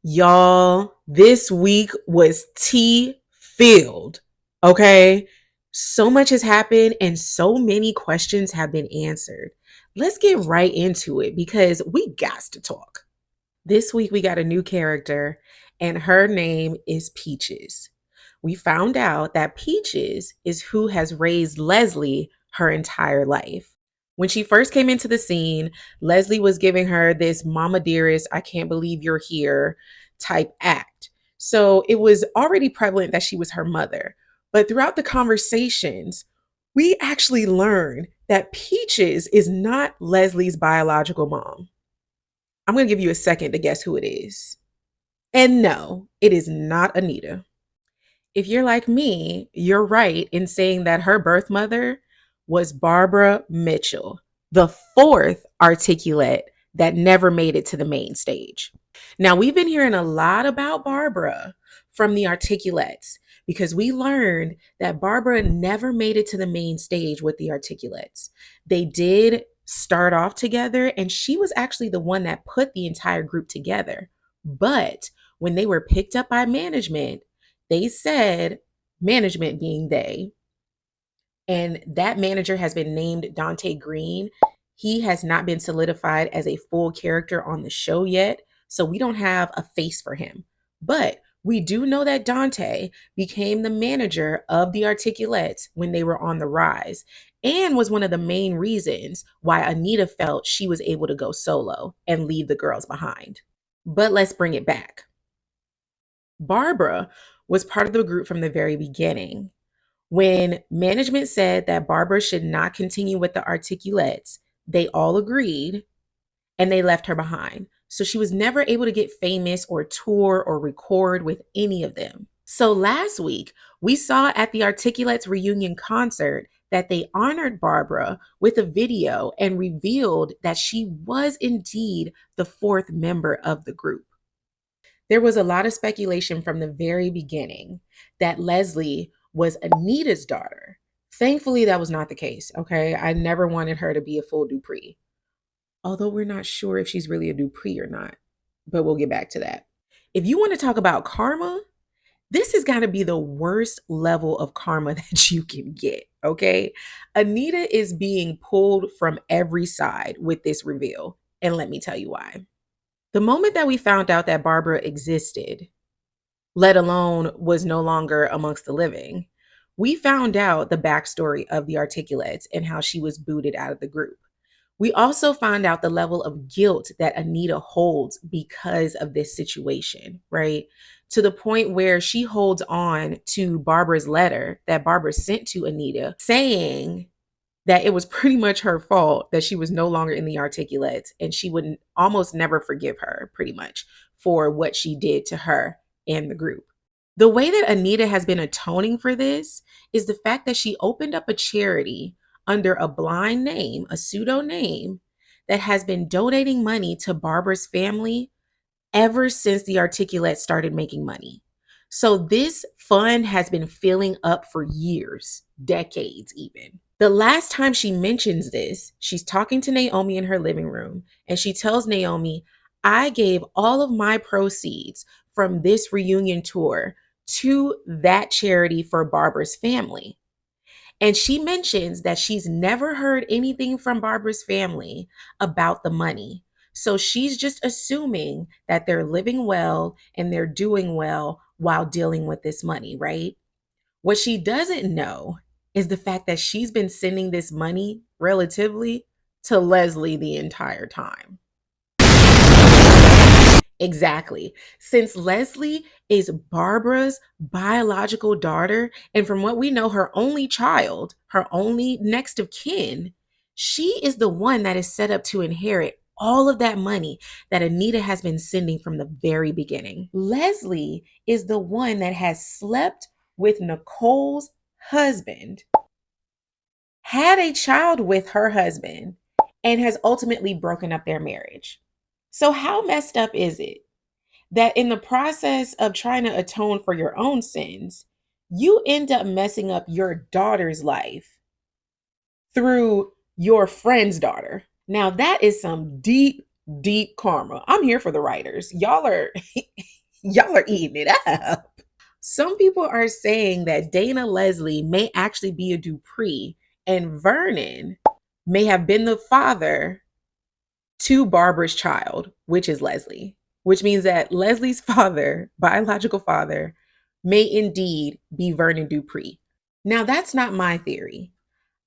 Y'all, this week was tea filled. Okay. So much has happened and so many questions have been answered. Let's get right into it because we got to talk. This week we got a new character and her name is Peaches. We found out that Peaches is who has raised Leslie her entire life. When she first came into the scene, Leslie was giving her this mama dearest, I can't believe you're here type act. So it was already prevalent that she was her mother. But throughout the conversations, we actually learned that Peaches is not Leslie's biological mom. I'm going to give you a second to guess who it is. And no, it is not Anita. If you're like me, you're right in saying that her birth mother was Barbara Mitchell, the fourth articulate that never made it to the main stage. Now, we've been hearing a lot about Barbara from the articulates because we learned that Barbara never made it to the main stage with the articulates. They did start off together, and she was actually the one that put the entire group together. But when they were picked up by management, they said, management being they, and that manager has been named Dante Green. He has not been solidified as a full character on the show yet, so we don't have a face for him. But we do know that Dante became the manager of the Articulates when they were on the rise and was one of the main reasons why Anita felt she was able to go solo and leave the girls behind. But let's bring it back. Barbara was part of the group from the very beginning. When management said that Barbara should not continue with the Articulates, they all agreed and they left her behind. So she was never able to get famous or tour or record with any of them. So last week, we saw at the Articulates reunion concert that they honored Barbara with a video and revealed that she was indeed the fourth member of the group. There was a lot of speculation from the very beginning that Leslie was Anita's daughter. Thankfully, that was not the case, okay? I never wanted her to be a full Dupree, although we're not sure if she's really a Dupree or not, but we'll get back to that. If you want to talk about karma, this has got to be the worst level of karma that you can get, okay? Anita is being pulled from every side with this reveal, and let me tell you why. The moment that we found out that Barbara existed, let alone was no longer amongst the living, we found out the backstory of the Articulates and how she was booted out of the group. We also found out the level of guilt that Anita holds because of this situation, right? To the point where she holds on to Barbara's letter that Barbara sent to Anita saying that it was pretty much her fault that she was no longer in the Articulates, and she would almost never forgive her pretty much for what she did to her and the group. The way that Anita has been atoning for this is the fact that she opened up a charity under a blind name, a pseudo name, that has been donating money to Barbara's family ever since the Articulate started making money. So this fund has been filling up for years, decades even. The last time she mentions this, she's talking to Naomi in her living room, and she tells Naomi, I gave all of my proceeds from this reunion tour to that charity for Barbara's family. And she mentions that she's never heard anything from Barbara's family about the money. So she's just assuming that they're living well and they're doing well while dealing with this money, right? What she doesn't know is the fact that she's been sending this money relatively to Leslie the entire time. Exactly. Since Leslie is Barbara's biological daughter, and from what we know, her only child, her only next of kin, she is the one that is set up to inherit all of that money that Anita has been sending from the very beginning. Leslie is the one that has slept with Nicole's husband, had a child with her husband, and has ultimately broken up their marriage. So, how messed up is it that in the process of trying to atone for your own sins, you end up messing up your daughter's life through your friend's daughter? Now, that is some deep, deep karma. I'm here for the writers. Y'all are Y'all are eating it up. Some people are saying that Dana Leslie may actually be a Dupree and Vernon may have been the father to Barbara's child, which is Leslie, which means that Leslie's father, biological father, may indeed be Vernon Dupree. Now, that's not my theory.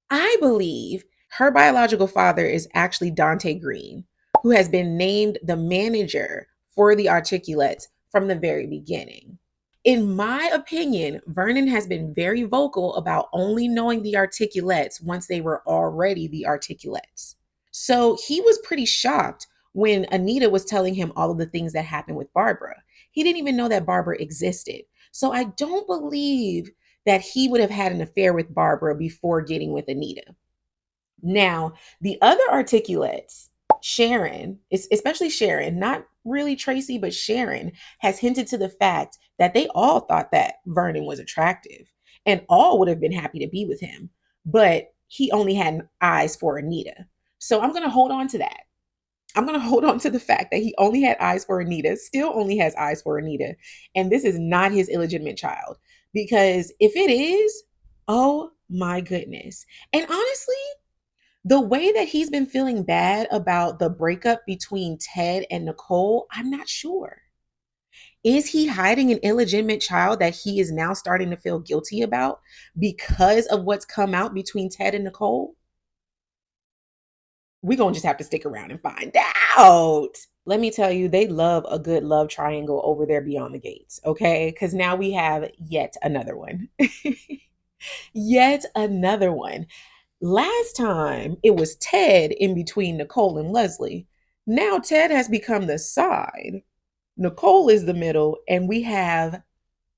I believe her biological father is actually Dante Green, who has been named the manager for the Articulates from the very beginning. In my opinion, Vernon has been very vocal about only knowing the Articulates once they were already the Articulates. So he was pretty shocked when Anita was telling him all of the things that happened with Barbara. He didn't even know that Barbara existed. So I don't believe that he would have had an affair with Barbara before getting with Anita. Now, the other articulates, Sharon, especially Sharon, not really Tracy, but Sharon, has hinted to the fact that they all thought that Vernon was attractive and all would have been happy to be with him, but he only had eyes for Anita. So I'm going to hold on to that. I'm going to hold on to the fact that he only had eyes for Anita, still only has eyes for Anita, and this is not his illegitimate child. Because if it is, oh my goodness. And honestly, the way that he's been feeling bad about the breakup between Ted and Nicole, I'm not sure. Is he hiding an illegitimate child that he is now starting to feel guilty about because of what's come out between Ted and Nicole? We're going to just have to stick around and find out. Let me tell you, they love a good love triangle over there beyond the gates, okay? Because now we have yet another one. Yet another one. Last time it was Ted in between Nicole and Leslie. Now Ted has become the side. Nicole is the middle, and we have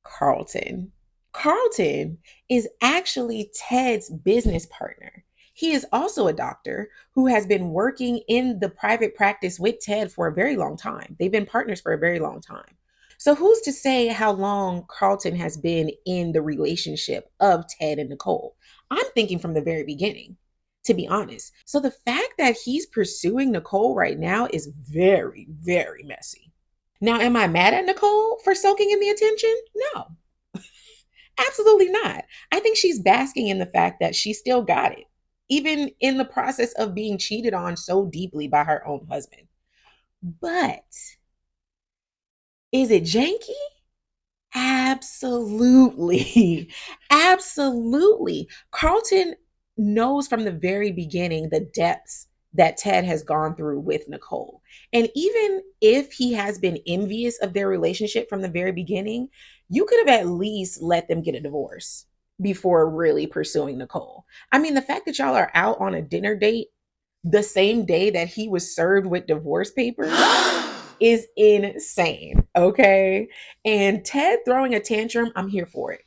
Carlton. Carlton is actually Ted's business partner. He is also a doctor who has been working in the private practice with Ted for a very long time. They've been partners for a very long time. So, who's to say how long Carlton has been in the relationship of Ted and Nicole? I'm thinking from the very beginning, to be honest. So, the fact that he's pursuing Nicole right now is very, very messy. Now, am I mad at Nicole for soaking in the attention? No, absolutely not. I think she's basking in the fact that she still got it, even in the process of being cheated on so deeply by her own husband. But is it janky? Absolutely. Absolutely. Carlton knows from the very beginning the depths that Ted has gone through with Nicole. And even if he has been envious of their relationship from the very beginning, you could have at least let them get a divorce before really pursuing Nicole. I mean, the fact that y'all are out on a dinner date the same day that he was served with divorce papers is insane. Okay. And Ted throwing a tantrum, I'm here for it.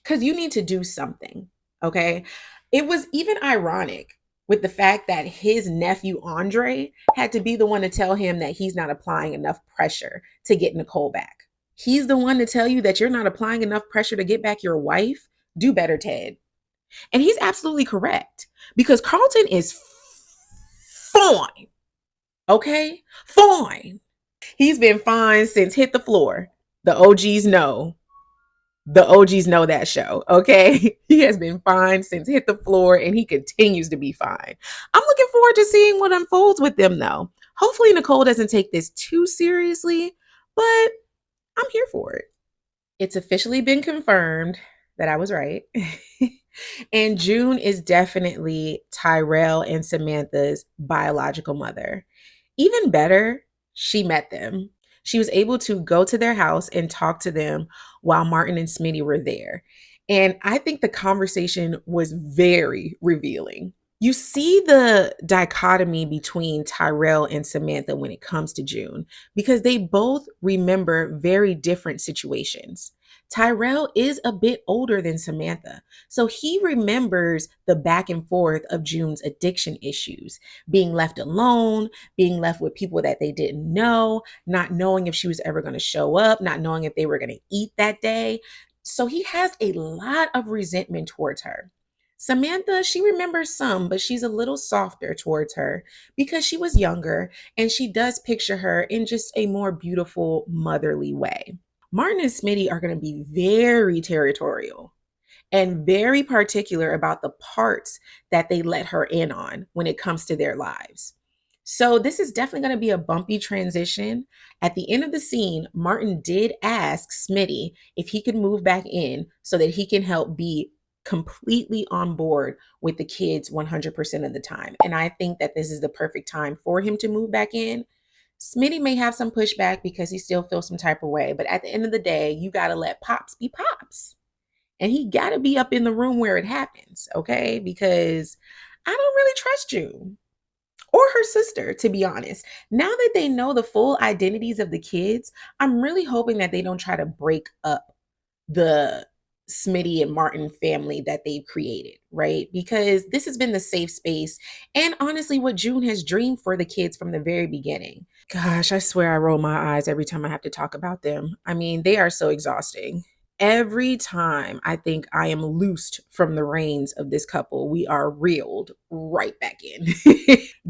Because you need to do something. Okay. It was even ironic with the fact that his nephew Andre had to be the one to tell him that he's not applying enough pressure to get Nicole back. He's the one to tell you that you're not applying enough pressure to get back your wife. Do better, Ted. And he's absolutely correct because Carlton is fine. Okay? Fine. He's been fine since Hit the Floor. The OGs know. The OGs know that show, okay? He has been fine since Hit the Floor and he continues to be fine. I'm looking forward to seeing what unfolds with them though. Hopefully Nicole doesn't take this too seriously, but I'm here for it. It's officially been confirmed that I was right. And June is definitely Tyrell and Samantha's biological mother. Even better, she met them. She was able to go to their house and talk to them while Martin and Smitty were there. And I think the conversation was very revealing. You see the dichotomy between Tyrell and Samantha when it comes to June because they both remember very different situations. Tyrell is a bit older than Samantha, so he remembers the back and forth of June's addiction issues, being left alone, being left with people that they didn't know, not knowing if she was ever going to show up, not knowing if they were going to eat that day. So he has a lot of resentment towards her. Samantha, she remembers some, but she's a little softer towards her because she was younger and she does picture her in just a more beautiful, motherly way. Martin and Smitty are going to be very territorial and very particular about the parts that they let her in on when it comes to their lives. So, this is definitely going to be a bumpy transition. At the end of the scene, Martin did ask Smitty if he could move back in so that he can help be completely on board with the kids 100% of the time. And I think that this is the perfect time for him to move back in. Smitty may have some pushback because he still feels some type of way, but at the end of the day, you got to let Pops be Pops. And he got to be up in the room where it happens, okay? Because I don't really trust you or her sister, to be honest. Now that they know the full identities of the kids, I'm really hoping that they don't try to break up the Smitty and Martin family that they've created, right? Because this has been the safe space and honestly what June has dreamed for the kids from the very beginning. Gosh, I swear I roll my eyes every time I have to talk about them. I mean, they are so exhausting. Every time I think I am loosed from the reins of this couple, we are reeled right back in.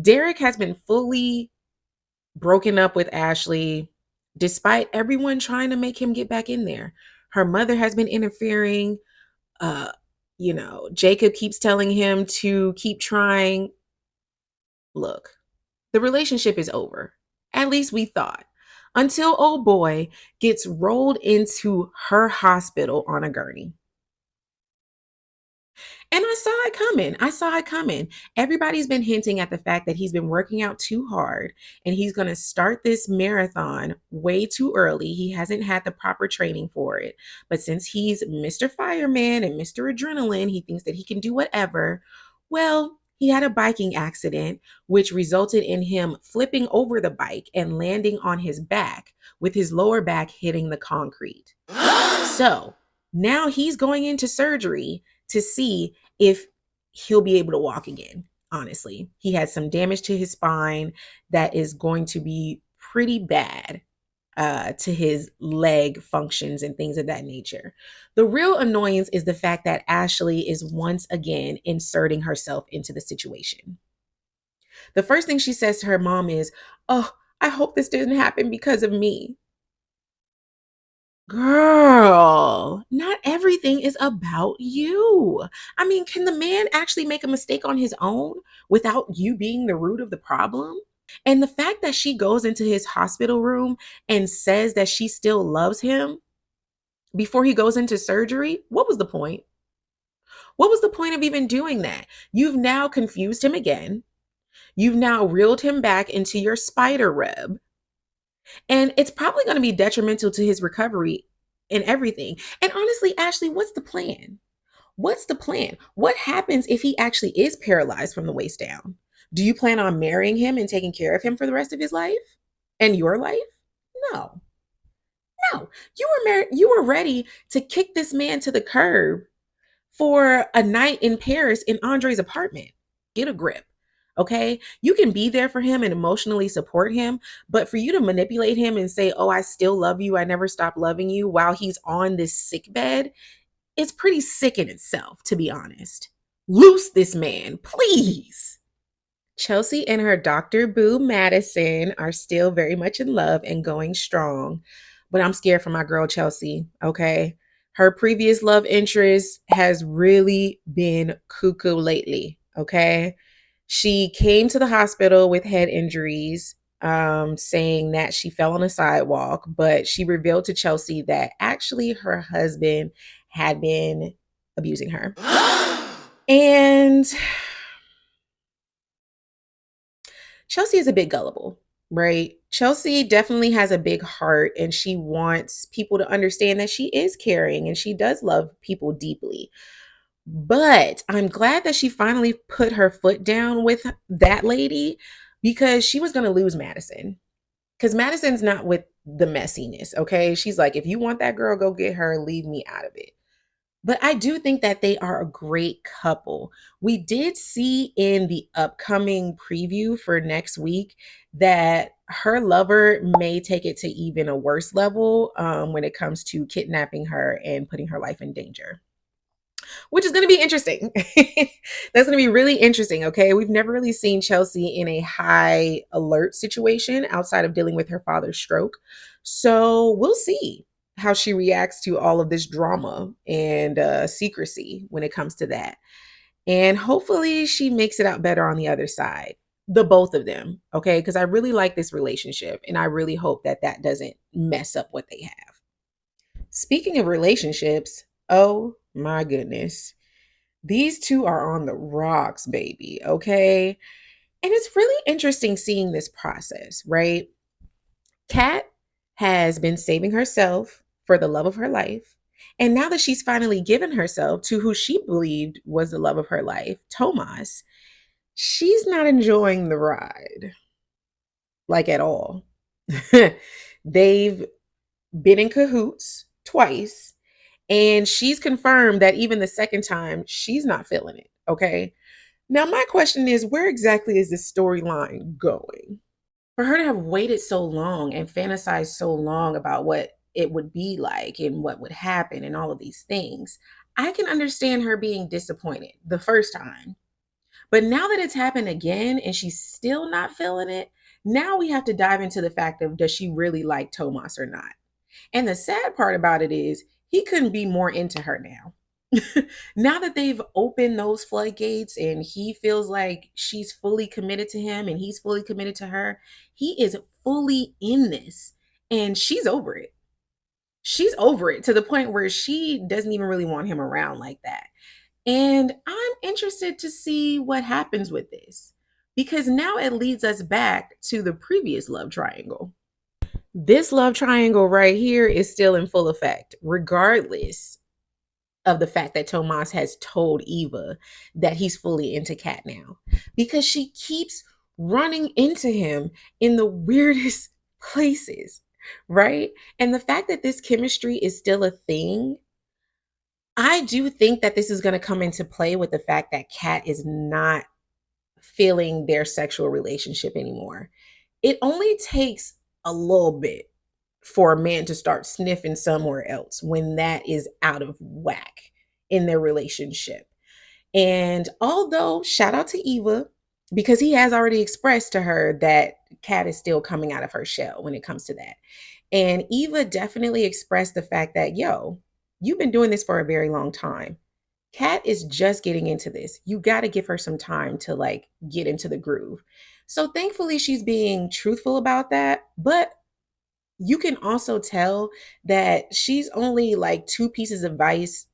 Dererick has been fully broken up with Ashley, despite everyone trying to make him get back in there. Her mother has been interfering. Uh, Jacob keeps telling him to keep trying. Look, the relationship is over. At least we thought. Until old boy gets rolled into her hospital on a gurney. And I saw it coming. I saw it coming. Everybody's been hinting at the fact that he's been working out too hard and he's going to start this marathon way too early. He hasn't had the proper training for it. But since he's Mr. Fireman and Mr. Adrenaline, he thinks that he can do whatever. Well, he had a biking accident, which resulted in him flipping over the bike and landing on his back with his lower back hitting the concrete. So now he's going into surgery to see if he'll be able to walk again. Honestly, he has some damage to his spine that is going to be pretty bad to his leg functions and things of that nature. The real annoyance is the fact that Ashley is once again inserting herself into the situation. The first thing she says to her mom is, "Oh, I hope this didn't happen because of me." Girl, not everything is about you. I mean, can the man actually make a mistake on his own without you being the root of the problem? And the fact that she goes into his hospital room and says that she still loves him before he goes into surgery, what was the point? What was the point of even doing that? You've now confused him again. You've now reeled him back into your spider web. And it's probably going to be detrimental to his recovery and everything. And honestly, Ashley, what's the plan? What's the plan? What happens if he actually is paralyzed from the waist down? Do you plan on marrying him and taking care of him for the rest of his life and your life? No. No. You were ready to kick this man to the curb for a night in Paris in Andre's apartment. Get a grip. Okay. You can be there for him and emotionally support him, but for you to manipulate him and say, "Oh, I still love you. I never stopped loving you," while he's on this sick bed, it's pretty sick in itself, to be honest. Loose this man, please. Chelsea and her Dr. Boo Madison are still very much in love and going strong. But I'm scared for my girl Chelsea, okay? Her previous love interest has really been cuckoo lately, okay? She came to the hospital with head injuries, saying that she fell on a sidewalk, but she revealed to Chelsea that actually her husband had been abusing her. And Chelsea is a bit gullible, right? Chelsea definitely has a big heart and she wants people to understand that she is caring and she does love people deeply. But I'm glad that she finally put her foot down with that lady because she was going to lose Madison. Because Madison's not with the messiness, okay? She's like, if you want that girl, go get her, leave me out of it. But I do think that they are a great couple. We did see in the upcoming preview for next week that her lover may take it to even a worse level when it comes to kidnapping her and putting her life in danger. which is going to be interesting. That's going to be really interesting. Okay. We've never really seen Chelsea in a high alert situation outside of dealing with her father's stroke. So we'll see how she reacts to all of this drama and secrecy when it comes to that. And hopefully she makes it out better on the other side. The both of them. Okay. Because I really like this relationship and I really hope that that doesn't mess up what they have. Speaking of relationships, oh my goodness. These two are on the rocks, baby. Okay. And it's really interesting seeing this process, right? Kat has been saving herself for the love of her life. And now that she's finally given herself to who she believed was the love of her life, Tomas, she's not enjoying the ride, like at all. They've been in cahoots twice. And she's confirmed that even the second time, she's not feeling it. Okay. Now, my question is, where exactly is this storyline going? For her to have waited so long and fantasized so long about what it would be like and what would happen and all of these things, I can understand her being disappointed the first time. But now that it's happened again and she's still not feeling it, now we have to dive into the fact of, does she really like Tomas or not? And the sad part about it is he couldn't be more into her now. Now that they've opened those floodgates and he feels like she's fully committed to him and he's fully committed to her, he is fully in this and she's over it. She's over it to the point where she doesn't even really want him around like that. And I'm interested to see what happens with this because now it leads us back to the previous love triangle. This love triangle right here is still in full effect, regardless of the fact that Tomas has told Eva that he's fully into Kat now, because she keeps running into him in the weirdest places, right? And the fact that this chemistry is still a thing, I do think that this is going to come into play with the fact that Kat is not feeling their sexual relationship anymore. It only takes a little bit for a man to start sniffing somewhere else when that is out of whack in their relationship. And although, shout out to Eva, because he has already expressed to her that Kat is still coming out of her shell when it comes to that. And Eva definitely expressed the fact that, yo, you've been doing this for a very long time. Kat is just getting into this. You got to give her some time to like get into the groove. So thankfully, she's being truthful about that. But you can also tell that she's only like two pieces of advice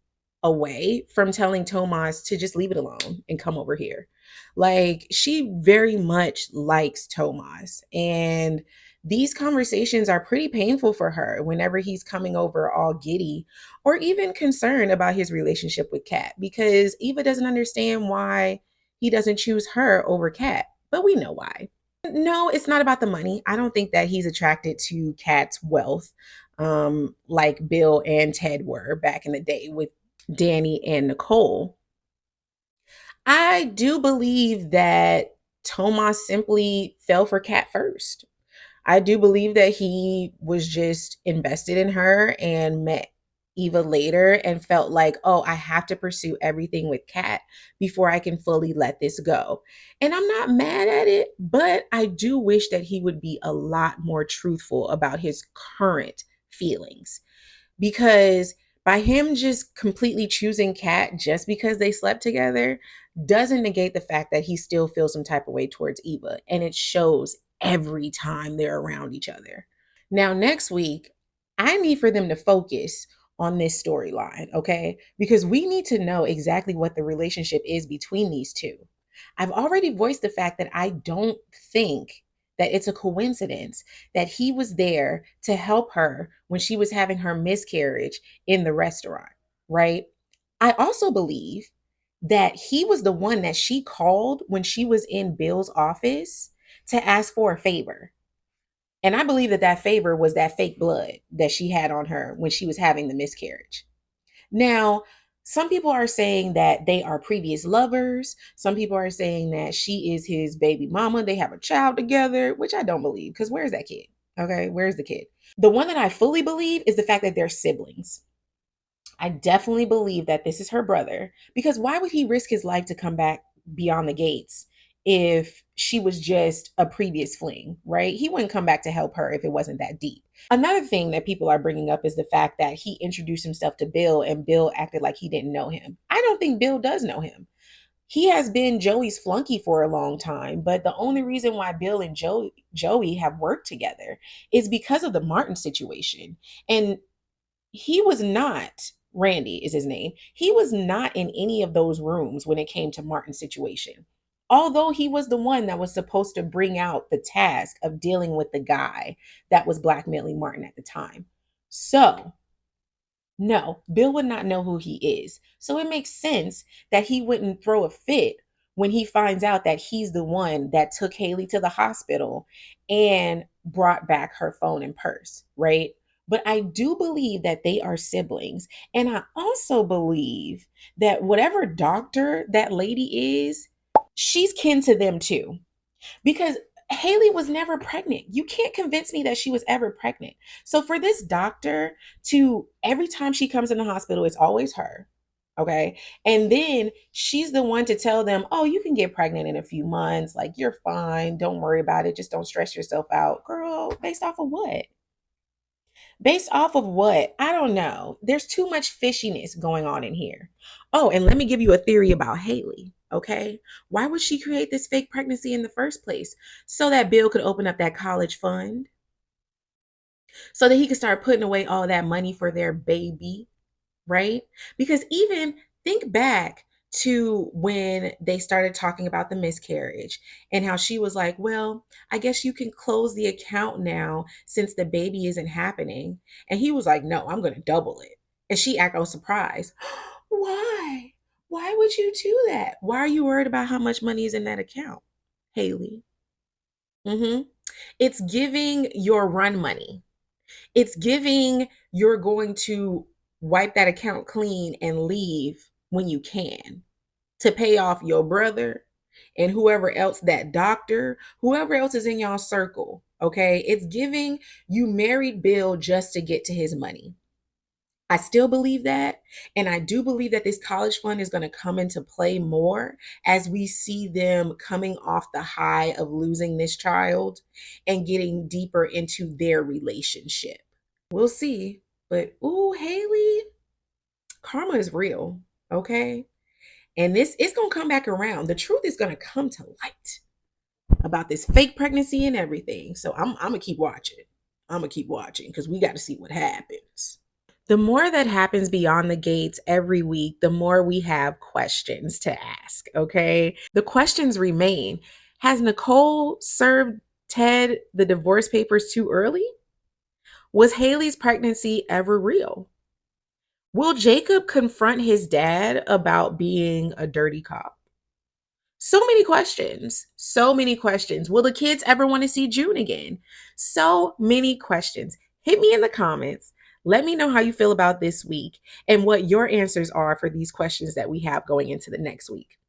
away from telling Tomas to just leave it alone and come over here. Like she very much likes Tomas and these conversations are pretty painful for her whenever he's coming over all giddy or even concerned about his relationship with Kat because Eva doesn't understand why he doesn't choose her over Kat, but we know why. No, it's not about the money. I don't think that he's attracted to Kat's wealth, like Bill and Ted were back in the day with Danny and Nicole. I do believe that Tomas simply fell for Kat first. I do believe that he was just invested in her and met Eva later and felt like, oh, I have to pursue everything with Kat before I can fully let this go. And I'm not mad at it, but I do wish that he would be a lot more truthful about his current feelings because by him just completely choosing Kat just because they slept together doesn't negate the fact that he still feels some type of way towards Eva. And it shows every time they're around each other. Now, next week, I need for them to focus on this storyline, okay? Because we need to know exactly what the relationship is between these two. I've already voiced the fact that I don't think that it's a coincidence that he was there to help her when she was having her miscarriage in the restaurant, right? I also believe that he was the one that she called when she was in Bill's office to ask for a favor. And I believe that that favor was that fake blood that she had on her when she was having the miscarriage. Now, some people are saying that they are previous lovers. Some people are saying that she is his baby mama. They have a child together, which I don't believe because where's that kid? Okay, where's the kid? The one that I fully believe is the fact that they're siblings. I definitely believe that this is her brother, because why would he risk his life to come back beyond the gates if she was just a previous fling, right? He wouldn't come back to help her if it wasn't that deep. Another thing that people are bringing up is the fact that he introduced himself to Bill and Bill acted like he didn't know him. I don't think Bill does know him. He has been Joey's flunky for a long time, but the only reason why Bill and Joey have worked together is because of the Martin situation. And he was not, Randy is his name, he was not in any of those rooms when it came to Martin's situation. Although he was the one that was supposed to bring out the task of dealing with the guy that was blackmailing Martin at the time. So, no, Bill would not know who he is. So it makes sense that he wouldn't throw a fit when he finds out that he's the one that took Haley to the hospital and brought back her phone and purse, right? But I do believe that they are siblings. And I also believe that whatever doctor that lady is, she's kin to them too, because Haley was never pregnant. You can't convince me that she was ever pregnant. So for this doctor to, every time she comes in the hospital, it's always her. Okay. And then she's the one to tell them, oh, you can get pregnant in a few months. Like, you're fine. Don't worry about it. Just don't stress yourself out. Girl, based off of what? Based off of what? I don't know. There's too much fishiness going on in here. Oh, and let me give you a theory about Haley. Okay. Why would she create this fake pregnancy in the first place? So that Bill could open up that college fund, so that he could start putting away all that money for their baby, right? Because even think back to when they started talking about the miscarriage and how she was like, well, I guess you can close the account now since the baby isn't happening. And he was like, no, I'm going to double it. And she acted all surprised. Why? Why would you do that? Why are you worried about how much money is in that account, Haley? It's giving your run money. It's giving you're going to wipe that account clean and leave when you can to pay off your brother and whoever else, that doctor, whoever else is in y'all circle. Okay. It's giving you married Bill just to get to his money. I still believe that. And I do believe that this college fund is going to come into play more as we see them coming off the high of losing this child and getting deeper into their relationship. We'll see. But ooh, Haley, karma is real. Okay. And this is going to come back around. The truth is going to come to light about this fake pregnancy and everything. So I'm going to keep watching. I'm going to keep watching because we got to see what happens. The more that happens beyond the gates every week, the more we have questions to ask, okay? The questions remain. Has Nicole served Ted the divorce papers too early? Was Haley's pregnancy ever real? Will Jacob confront his dad about being a dirty cop? So many questions. So many questions. Will the kids ever want to see June again? So many questions. Hit me in the comments. Let me know how you feel about this week and what your answers are for these questions that we have going into the next week.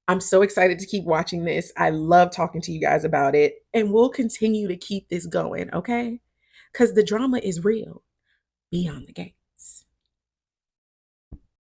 I'm so excited to keep watching this. I love talking to you guys about it, and we'll continue to keep this going, okay? Because the drama is real beyond the game.